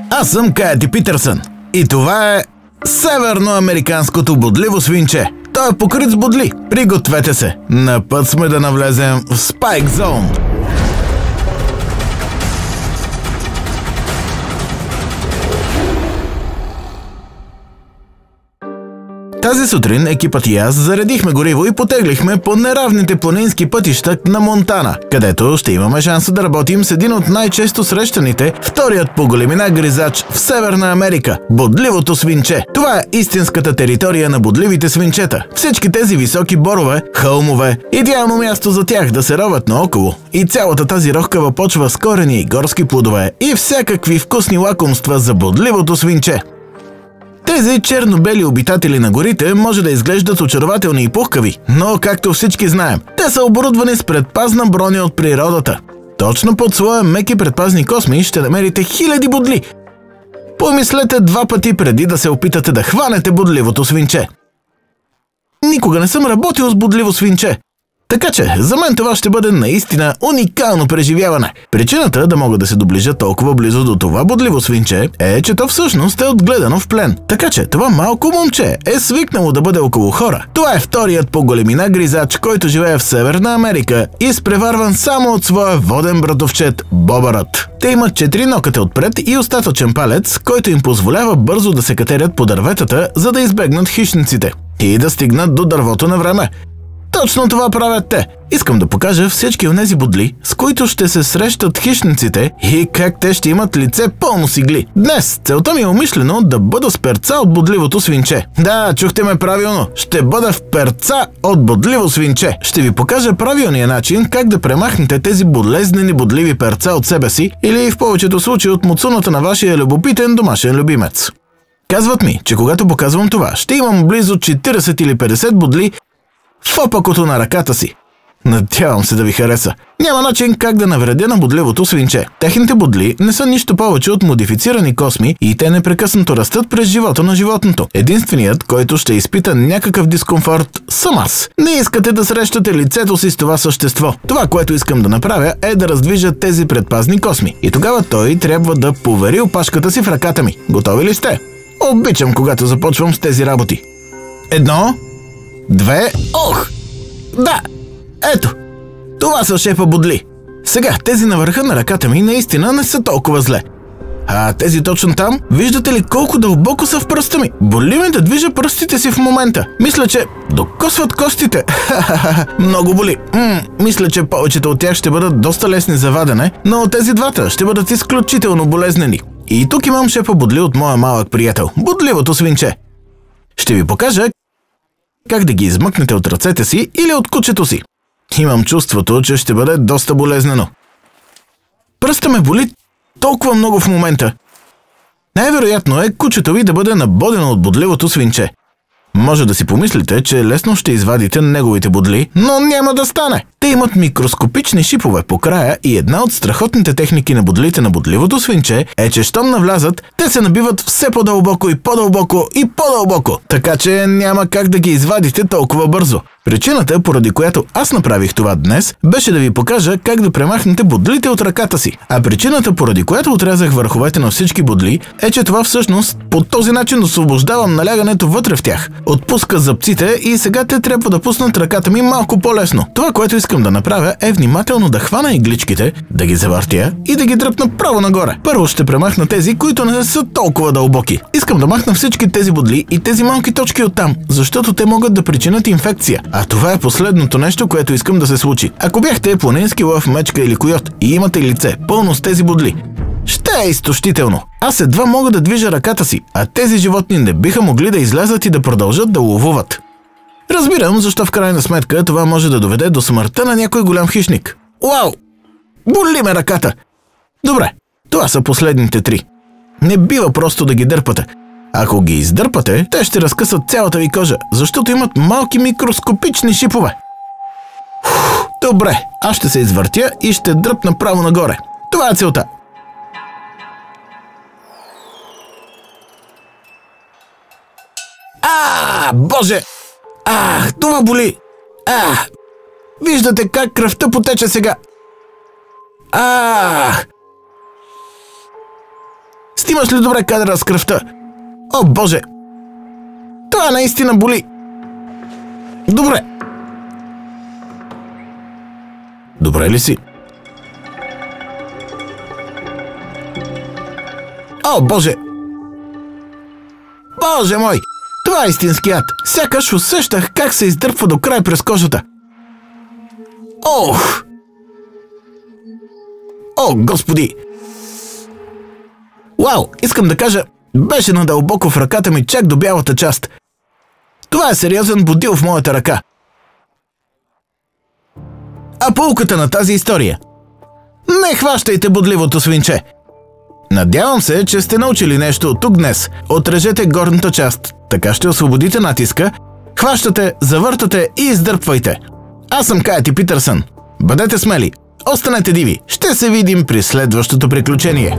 Аз съм Каяти Питърсън и това е северноамериканското бодливо свинче. Той е покрит с бодли. Пригответе се. На път сме да навлезем в Spike Zone. Тази сутрин екипът и аз заредихме гориво и потеглихме по неравните планински пътища на Монтана, където ще имаме шанса да работим с един от най-често срещаните, вторият по големина гризач в Северна Америка – бодливото свинче. Това е истинската територия на бодливите свинчета. Всички тези високи борове, хълмове, идеално място за тях да се ровят наоколо. И цялата тази рохкава почва с корени и горски плодове и всякакви вкусни лакомства за бодливото свинче. Тези черно-бели обитатели на горите може да изглеждат очарователни и пухкави, но както всички знаем, те са оборудвани с предпазна броня от природата. Точно под слоя меки предпазни косми ще намерите хиляди бодли. Помислете 2 пъти преди да се опитате да хванете бодливото свинче. Никога не съм работил с бодливо свинче. Така че, за мен това ще бъде наистина уникално преживяване. Причината да мога да се доближа толкова близо до това бодливо свинче е, че то всъщност е отгледано в плен. Така че това малко момче е свикнало да бъде около хора. Това е вторият по големина гризач, който живее в Северна Америка, изпреварван само от своя воден братовчет – бобърът. Те имат 4 нокъта отпред и остатъчен палец, който им позволява бързо да се катерят по дърветата, за да избегнат хищниците и да стигнат до дървото на време. Точно това правят те. Искам да покажа всички онези бодли, с които ще се срещат хищниците и как те ще имат лице пълно с игли. Днес целта ми е умишлено да бъда с перца от бодливото свинче. Да, чухте ме правилно. Ще бъда в перца от бодливо свинче. Ще ви покажа правилния начин как да премахнете тези болезнени бодливи перца от себе си или в повечето случаи от муцуната на вашия любопитен домашен любимец. Казват ми, че когато показвам това, ще имам близо 40 или 50 бодли в опакото на ръката си. Надявам се да ви хареса. Няма начин как да навредя на бодливото свинче. Техните бодли не са нищо повече от модифицирани косми и те непрекъснато растат през живота на животното. Единственият, който ще изпита някакъв дискомфорт, съм аз. Не искате да срещате лицето си с това същество. Това, което искам да направя, е да раздвижа тези предпазни косми. И тогава той трябва да повери опашката си в ръката ми. Готови ли сте? Обичам, когато започвам с тези работи. 1, 2, ох! Да! Ето! Това са шепа бодли. Сега, тези на върха на ръката ми наистина не са толкова зле. А тези точно там, виждате ли колко дълбоко са в пръста ми? Боли ме да движа пръстите си в момента. Мисля, че докосват костите. Много боли. Мисля, че повечето от тях ще бъдат доста лесни за вадене, но тези двата ще бъдат изключително болезнени. И тук имам шепа бодли от моя малък приятел, бодливото свинче. Ще ви покажа как да ги измъкнете от ръцете си или от кучето си. Имам чувството, че ще бъде доста болезнено. Пръста ме боли толкова много в момента. Най-вероятно е кучето ви да бъде набодено от бодливото свинче. Може да си помислите, че лесно ще извадите неговите бодли, но няма да стане. Те имат микроскопични шипове по края и една от страхотните техники на бодлите на бодливото свинче е, че щом навлязат, те се набиват все по-дълбоко и по-дълбоко и по-дълбоко, така че няма как да ги извадите толкова бързо. Причината, поради която аз направих това днес, беше да ви покажа как да премахнете бодлите от ръката си. А причината, поради която отрязах върховете на всички бодли, е, че това всъщност по този начин освобождавам налягането вътре в тях. Отпуска зъбците и сега те трябва да пуснат ръката ми малко по-лесно. Това, което искам да направя, е внимателно да хвана игличките, да ги завъртя и да ги дръпна право нагоре. Първо ще премахна тези, които не са толкова дълбоки. Искам да махна всички тези бодли и тези малки точки оттам, защото те могат да причинят инфекция. А това е последното нещо, което искам да се случи. Ако бяхте планински лъв, мечка или койот и имате лице пълно с тези бодли, ще е изтощително. Аз едва мога да движа ръката си, а тези животни не биха могли да излязат и да продължат да ловуват. Разбирам защо в крайна сметка това може да доведе до смъртта на някой голям хищник. Уау! Боли ме ръката! Добре, това са последните 3. Не бива просто да ги дърпате. Ако ги издърпате, те ще разкъсат цялата ви кожа, защото имат малки микроскопични шипове. Добре, аз ще се извъртя и ще дръпна право нагоре. Това е целта. Боже! Това боли! Виждате как кръвта потече сега. Снимаш ли добре кадъра с кръвта? О, Боже! Това наистина боли! Добре! Добре ли си? О, Боже! Боже мой! Това е истински ад! Сякаш усещах как се издърпва до край през кожата. Ох! О, Господи! Вау! Искам да кажа, беше надълбоко в ръката ми чак до бялата част. Това е сериозен бодил в моята ръка. А поуката на тази история? Не хващайте бодливото свинче! Надявам се, че сте научили нещо от тук днес. Отрежете горната част, така ще освободите натиска, хващате, завъртате и издърпвайте. Аз съм Кайти Питърсън. Бъдете смели, останете диви. Ще се видим при следващото приключение.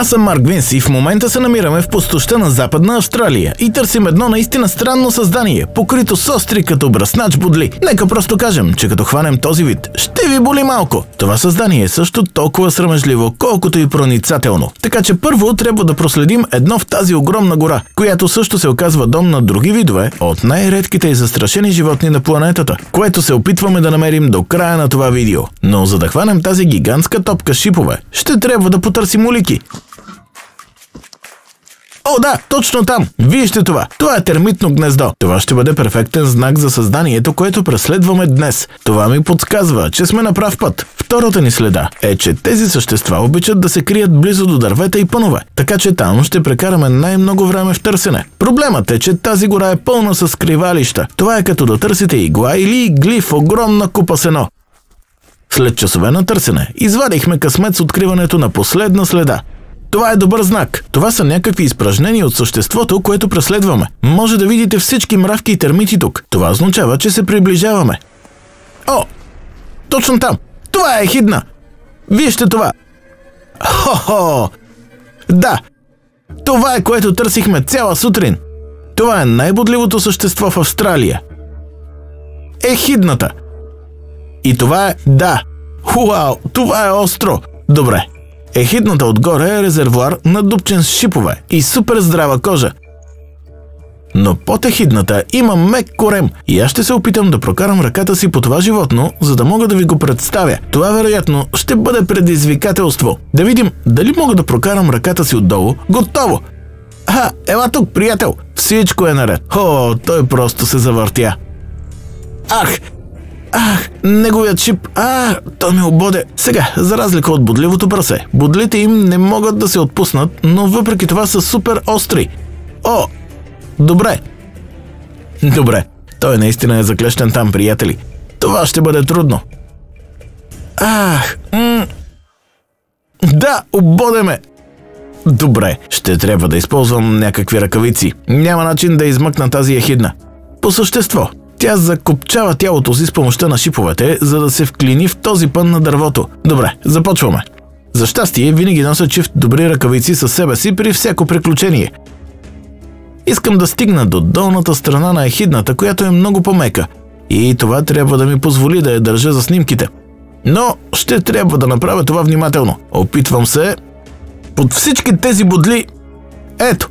Аз съм Марк Винс и в момента се намираме в пустощта на Западна Австралия и търсим едно наистина странно създание, покрито с остри като бръснач бодли. Нека просто кажем, че като хванем този вид, ще ви боли малко. Това създание е също толкова срамежливо, колкото и проницателно. Така че първо трябва да проследим едно в тази огромна гора, която също се оказва дом на други видове от най-редките и застрашени животни на планетата, което се опитваме да намерим до края на това видео. Но за да хванем тази гигантска топка шипове, ще трябва да потърсим улики. О, да, точно там! Вижте това! Това е термитно гнездо. Това ще бъде перфектен знак за създанието, което преследваме днес. Това ми подсказва, че сме на прав път. Втората ни следа е, че тези същества обичат да се крият близо до дървета и пънове, така че там ще прекараме най-много време в търсене. Проблемът е, че тази гора е пълна с скривалища. Това е като да търсите игла или игли в огромна купа сено. След часове на търсене, извадихме късмет с откриването на последна следа. Това е добър знак. Това са някакви изпражнения от съществото, което преследваме. Може да видите всички мравки и термити тук. Това означава, че се приближаваме. О! Точно там! Това е ехидна! Вижте това! Хо-хо! Да! Това е, което търсихме цяла сутрин. Това е най-бодливото същество в Австралия. Ехидната! И това е... Да! Уау! Това е остро! Добре. Ехидната отгоре е резервоар надупчен с шипове и супер здрава кожа. Но под ехидната има мек корем и аз ще се опитам да прокарам ръката си по това животно, за да мога да ви го представя. Това вероятно ще бъде предизвикателство. Да видим дали мога да прокарам ръката си отдолу. Готово! Ела тук, приятел! Всичко е наред. О, той просто се завъртя. Неговият шип. Той ме ободе. Сега, за разлика от бодливото прасе, бодлите им не могат да се отпуснат, но въпреки това са супер остри. О, добре. Добре, той наистина е заклещен там, приятели. Това ще бъде трудно. Да, ободе ме. Добре, ще трябва да използвам някакви ръкавици. Няма начин да измъкна тази ехидна. По същество. Тя закопчава тялото си с помощта на шиповете, за да се вклини в този пън на дървото. Добре, започваме. За щастие, винаги нося чифт добри ръкавици със себе си при всяко приключение. Искам да стигна до долната страна на ехидната, която е много по-мека. И това трябва да ми позволи да я държа за снимките. Но ще трябва да направя това внимателно. Опитвам се. Под всички тези бодли... Ето.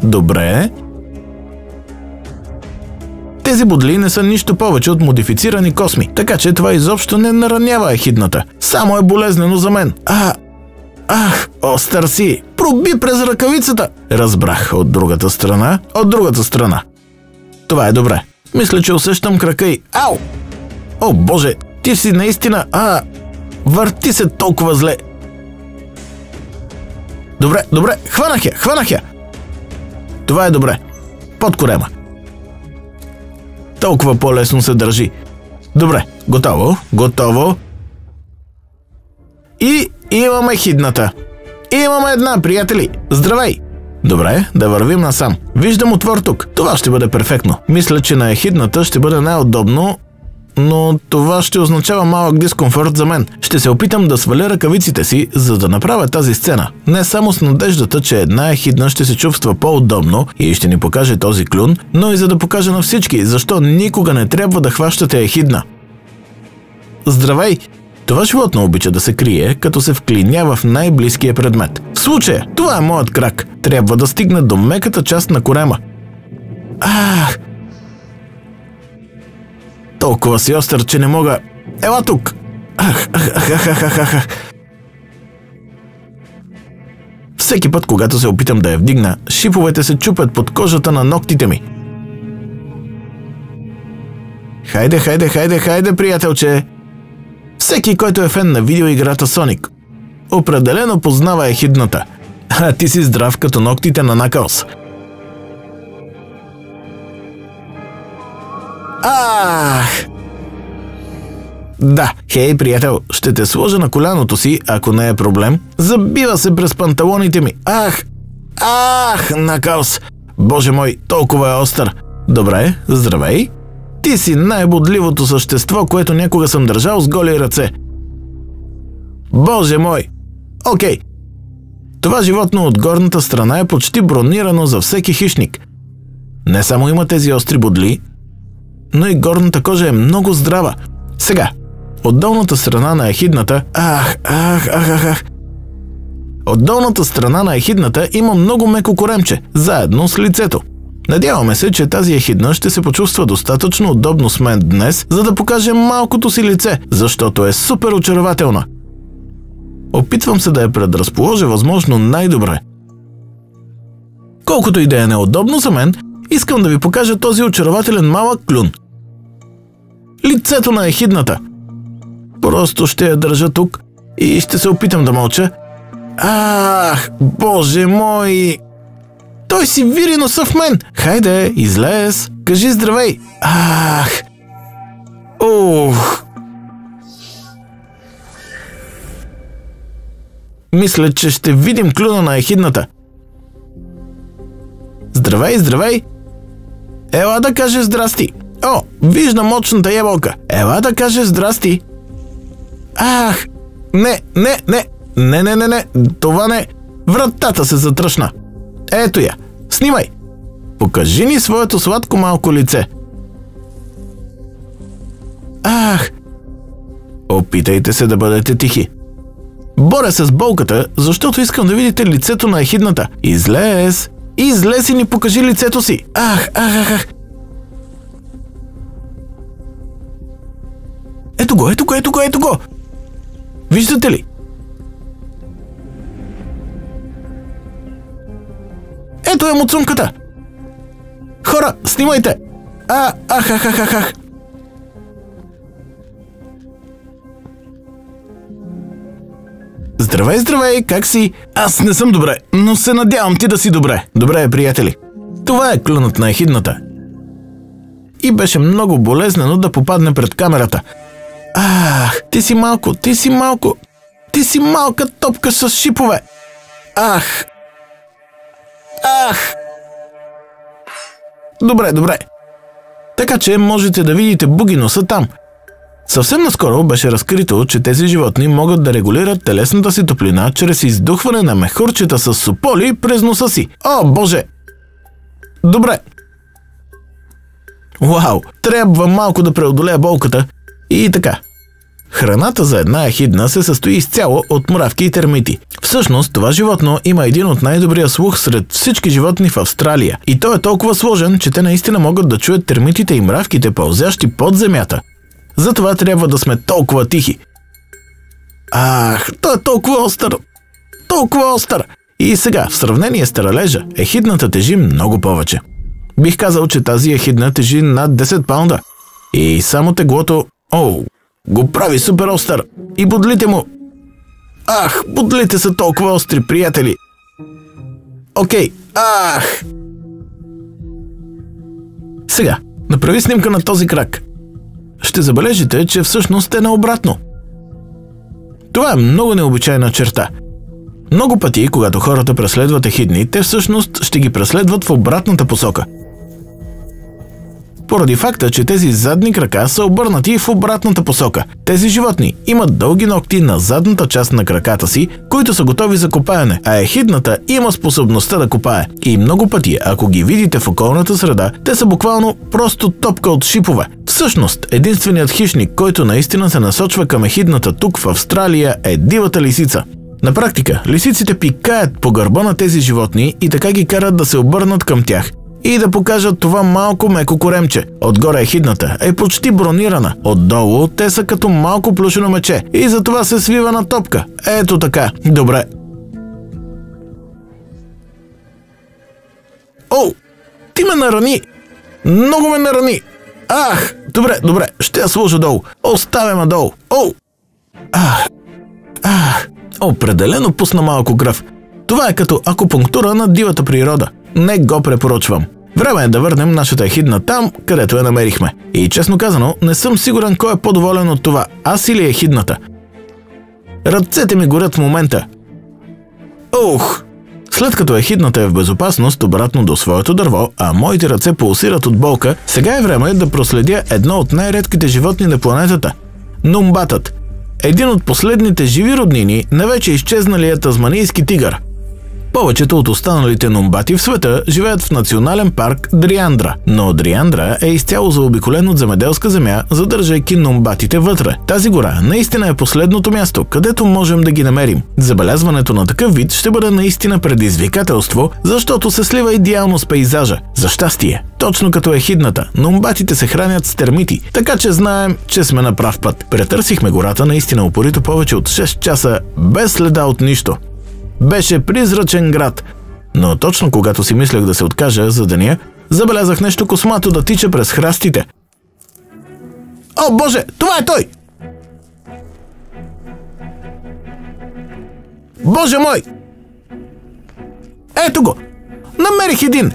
Добре. Тези бодли не са нищо повече от модифицирани косми, така че това изобщо не наранява ехидната. Само е болезнено за мен. Остър си! Проби през ръкавицата! Разбрах, от другата страна. От другата страна. Това е добре. Мисля, че усещам крака и... Ау! О, Боже! Ти си наистина... Върти се толкова зле. Добре, хванах я! Това е добре. Под корема. Толкова по-лесно се държи. Добре, готово. И имаме ехидната. Имаме една, приятели. Здравей! Добре, да вървим насам. Виждам отвор тук. Това ще бъде перфектно. Мисля, че на ехидната ще бъде най-удобно, но това ще означава малък дискомфорт за мен. Ще се опитам да сваля ръкавиците си, за да направя тази сцена. Не само с надеждата, че една ехидна ще се чувства по-удобно и ще ни покаже този клюн, но и за да покажа на всички, защо никога не трябва да хващате ехидна. Здравей! Това животно обича да се крие, като се вклинява в най-близкия предмет. В случая, това е моят крак. Трябва да стигна до меката част на корема. Толкова си остър, че не мога... Ела тук! Всеки път, когато се опитам да я вдигна, шиповете се чупят под кожата на ногтите ми. Хайде, приятелче! Всеки, който е фен на видеоиграта Соник, определено познава ехидната. А ти си здрав като ногтите на Накълс. Да, хей, приятел, ще те сложа на коляното си, ако не е проблем. Забива се през панталоните ми. Накълс! Боже мой, толкова е остър. Добре, здравей. Ти си най-бодливото същество, което някога съм държал с голи ръце. Боже мой! Окей. Това животно от горната страна е почти бронирано за всеки хищник. Не само има тези остри бодли, но и горната кожа е много здрава. Сега, от долната страна на ехидната... От долната страна на ехидната има много меко коремче, заедно с лицето. Надяваме се, че тази ехидна ще се почувства достатъчно удобно с мен днес, за да покаже малкото си лице, защото е супер очарователна. Опитвам се да я предразположа възможно най-добре. Колкото и да е неудобно за мен, искам да ви покажа този очарователен малък клюн. Лицето на ехидната. Просто ще я държа тук и ще се опитам да мълча. Боже мой! Той си вири носа в мен! Хайде, излез! Кажи здравей! Мисля, че ще видим клюна на ехидната. Здравей! Ела да кажеш здрасти! О, виждам мощната ябълка! Ела да кажеш здрасти! Не! Това не! Вратата се затръшна! Ето я! Снимай! Покажи ни своето сладко малко лице! Опитайте се да бъдете тихи! Боря се с болката, защото искам да видите лицето на ехидната. Излез! Излез и ни покажи лицето си! Ето го! Виждате ли? Ето е муцунката! Хора, снимайте! Здравей, как си? Аз не съм добре, но се надявам ти да си добре. Добре, приятели. Това е клюнът на ехидната. И беше много болезнено да попадне пред камерата. Ти си малка топка с шипове. Добре. Така че можете да видите буги носа там. Съвсем наскоро беше разкрито, че тези животни могат да регулират телесната си топлина чрез издухване на мехурчета с сополи през носа си. О, боже! Добре. Вау, трябва малко да преодолея болката. И така. Храната за една ехидна се състои изцяло от мравки и термити. Всъщност, това животно има един от най-добрия слух сред всички животни в Австралия. И той е толкова сложен, че те наистина могат да чуят термитите и мравките, пълзящи под земята. Затова трябва да сме толкова тихи. Той е толкова остър! И сега, в сравнение с таралежа, ехидната тежи много повече. Бих казал, че тази ехидна тежи над 10 паунда. И само теглото, го прави супер остър. И бодлите му. Бодлите са толкова остри, приятели. Окей. Сега, направи снимка на този крак. Ще забележите, че всъщност е наобратно. Това е много необичайна черта. Много пъти, когато хората преследват ехидни, те всъщност ще ги преследват в обратната посока. поради факта, че тези задни крака са обърнати в обратната посока. Тези животни имат дълги ногти на задната част на краката си, които са готови за копаене, а ехидната има способността да копае. И много пъти, ако ги видите в околната среда, те са буквално просто топка от шипове. Всъщност, единственият хищник, който наистина се насочва към ехидната тук в Австралия, е дивата лисица. На практика, лисиците пикаят по гърба на тези животни и така ги карат да се обърнат към тях и да покажат това малко меко коремче. Отгоре ехидната е почти бронирана. Отдолу те са като малко плюшено мече и затова се свива на топка. Ето така. Добре. О! Ти ме нарани! Много ме нарани! Ах! Добре, ще я сложа долу. Оставям долу. О! Определено пусна малко кръв. Това е като акупунктура на дивата природа. Не го препоръчвам. Време е да върнем нашата ехидна там, където я намерихме. И честно казано, не съм сигурен кой е по-доволен от това, аз или ехидната. Ръцете ми горят в момента. Ух! След като ехидната е в безопасност обратно до своето дърво, а моите ръце пулсират от болка, сега е време да проследя едно от най-редките животни на планетата – нумбатът. Един от последните живи роднини на вече изчезналия тазманийски тигър. Повечето от останалите нумбати в света живеят в национален парк Дриандра, но Дриандра е изцяло заобиколен от земеделска земя, задържайки нумбатите вътре. Тази гора наистина е последното място, където можем да ги намерим. Забелязването на такъв вид ще бъде наистина предизвикателство, защото се слива идеално с пейзажа. За щастие, точно като ехидната, нумбатите се хранят с термити, така че знаем, че сме на прав път. Претърсихме гората наистина упорито повече от 6 часа, без следа от нищо. Беше призрачен град, но точно когато си мислех да се откажа за деня, забелязах нещо космато да тича през храстите. О, Боже, това е той! Боже мой! Ето го! Намерих един!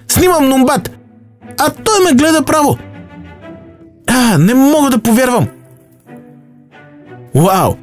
Снимам нумбат, а той ме гледа право! Не мога да повярвам! Вау!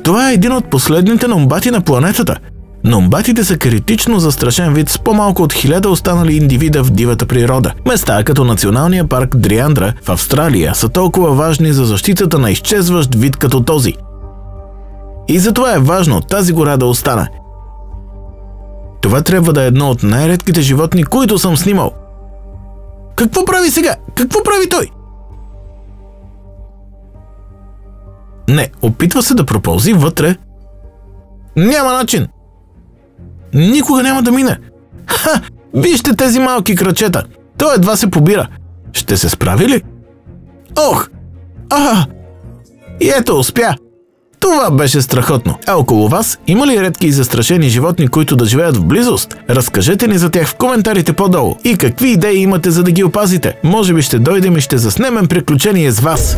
Това е един от последните нумбати на планетата. Нумбатите са критично застрашен вид с по-малко от 1000 останали индивида в дивата природа. Места като националния парк Дриандра в Австралия са толкова важни за защитата на изчезващ вид като този. И затова е важно тази гора да остане. Това трябва да е едно от най-редките животни, които съм снимал. Какво прави сега? Какво прави той? Не, опитва се да пропълзи вътре. Няма начин. Никога няма да мине. Ха! Вижте тези малки крачета. Той едва се побира. Ще се справи ли? Ох! И ето, успя. Това беше страхотно. А около вас има ли редки и застрашени животни, които да живеят в близост? Разкажете ни за тях в коментарите по-долу. И какви идеи имате, за да ги опазите? Може би ще дойдем и ще заснемем приключение с вас.